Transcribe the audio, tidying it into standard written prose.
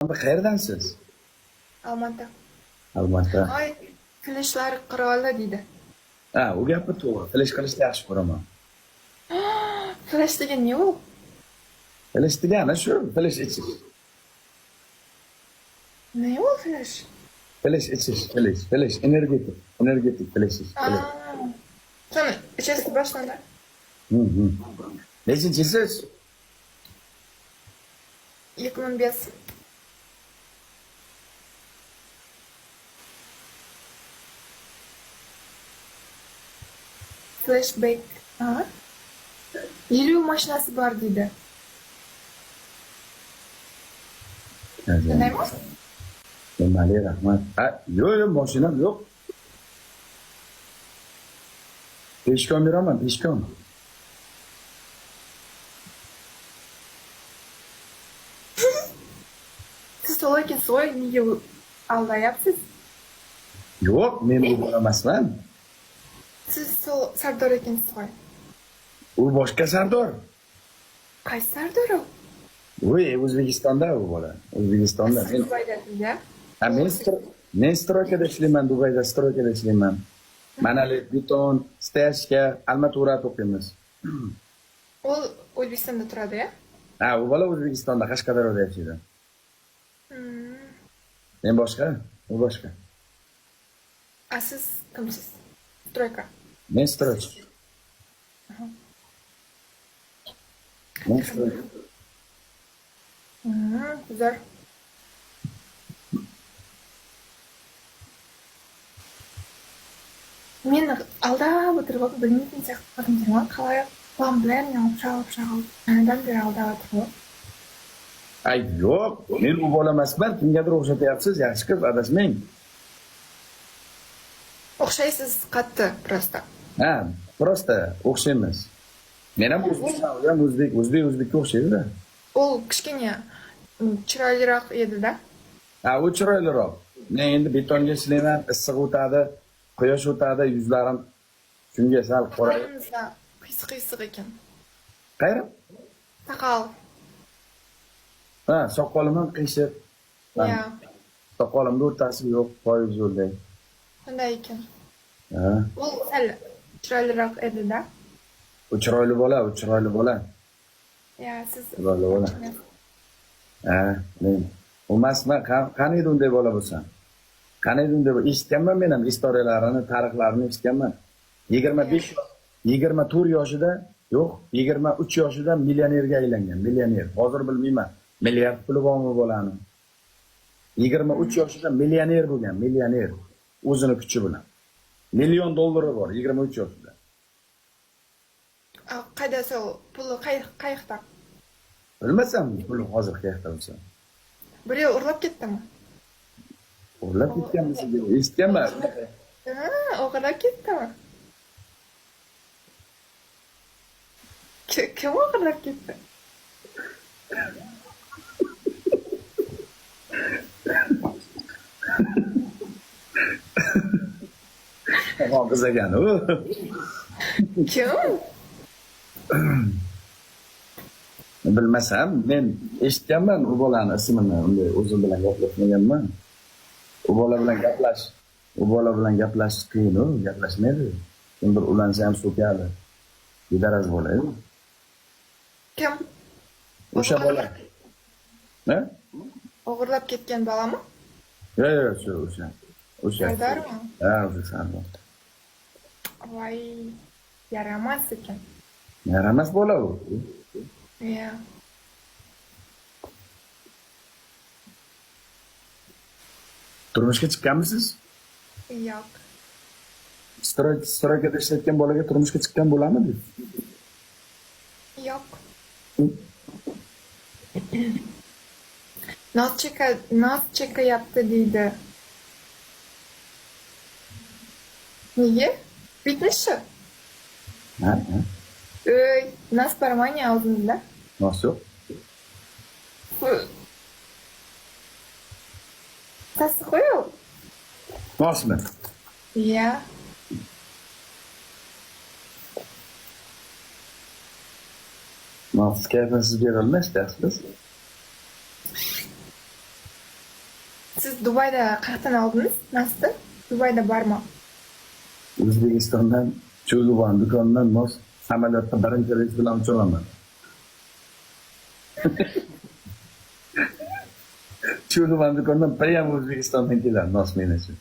Qayerdansiz? Olmaota. Albatta. Ay, fleshlar qiroli deydi. Ha, u gapi to'g'ri. Flash qilishni yaxshi ko'raman. Flesh degan ne u? Flash degani shu, flash ichish. Ne u flesh? Flash ichish, flash energetik flash ichish. Sen ichasiz boshlandi. Nechinchisiz? 2005. Flashback. Ha? 50 mashinasi bor deydi. Nima? Nimali rahmat. Ha, yo'q, mashinam yo'q. Peshkom yuraman, peshkom. Siz to'lagan so'y nega aldayapsiz? Yo'q, men u emasman. Siz Sardor ekansiz so'y. U boshqa Sardor. Qaysi Sardor u? Voy, O'zbekistonda u bola. O'zbekistonda. Siz Dubaydasiz-a? Ha, men stroykada ishlayman, Dubayda stroykada ishlayman. Manali beton, stashka, almaturat o'qiymiz. U O'zbekistonda turadi-ya? Ha, u bola O'zbekistonda, Qashqadaryoda yashaydi. Men boshqa, u boshqa. A siz kimsiz? Stroyka. Men stroyk. Men stroyk. Güzel. Men aldab o'tirib bilmayman siyahtlarimdan qalay plan bilan yopishib anadan beri aldab o'tirib. Ay, yo'q, men u bola emasman, kimgadir o'xshatyapsiz, yaxshi qiz, adashmang. O'xshaysiz qattiq prosta. Ha, prosta o'xshaymiz. Men ham o'zbekman, u ham o'zbekka o'xshaydi-da. U kichkina chiroyliroq edi-da. Ha, u chiroyliroq. Men endi betonga ishlayman, issiq o'tadi, quyosh o'tadi, yuzlarim shunga sal qorayib. Qiysiq ekan. Qayeri? Taqal. Ha, soqolim ham qiyshiq. Ya. Soqolimda o'rtasi yo'q, poyiz yo'lday. Shunday ekan. Ha. U sal chiroyliroq edi-da. U chiroyli bola. Ya, siz Chiroyli bola. Ha, men emasman, qani edi unday bola bo'lsa? Qani edi unday bola? Eshitganman men ham istoriyalarini, tarixlarini eshitganman. 24 yoshida, yo'q, 23 yoshida millionerga aylangan, millioner. Hozir bilmayman, milliard puli bormi bolani. 23 yoshida millioner bo'lgan, millioner. O'zini kuchi bilan. $1 million bor 23 yoshida. Qaydasi puli qayoqda? Bilmasam, puli hozir qayoqda bo'lsa. Biri urlab ketdimi? Urlab ketganmisiz deb eshitganman. O'g'irlab ketdimi? Kim o'g'irlab ketdi? Qiz ekan u. Kim? Bilmasam, men eshitganman u bolani ismini, unday o'zim bilan gaplashmaganman. U bola bilan gaplash qiyin, gaplashmaydi. Kim bir ulansa ham so'kadi. Bedaraz bola edi. Kim? O'sha bola. Ne? O'g'irlab ketgan bolami? Yo'q, o'sha. Sardarmi? Ha, o'sha Sardor. Voy, yaramas ekan. Yaramas bola u. Ya. Turmushga chiqqanmisiz? Yo'q. Stroykada ishlayotgan bolaga turmushga chiqqan bo'lamidi? Yo'q. Not chekayapti deydi. Nega? Bitmishi? Ha. Nas barmanya o'zingizda. Nos yo'q. Tasdiqo'yu. Nosmi? Ya. Nos kayfinsiz berolmas, dastsiz. Siz Dubayda qayerdan oldingiz nosni? Dubayda bormi? O'zbekistondan Cho'luvon do'konidan nos samolyotda birinchi reys bilan uchiraman. Cho'luvon do'konidan prям O'zbekistondan keladi nos men uchun.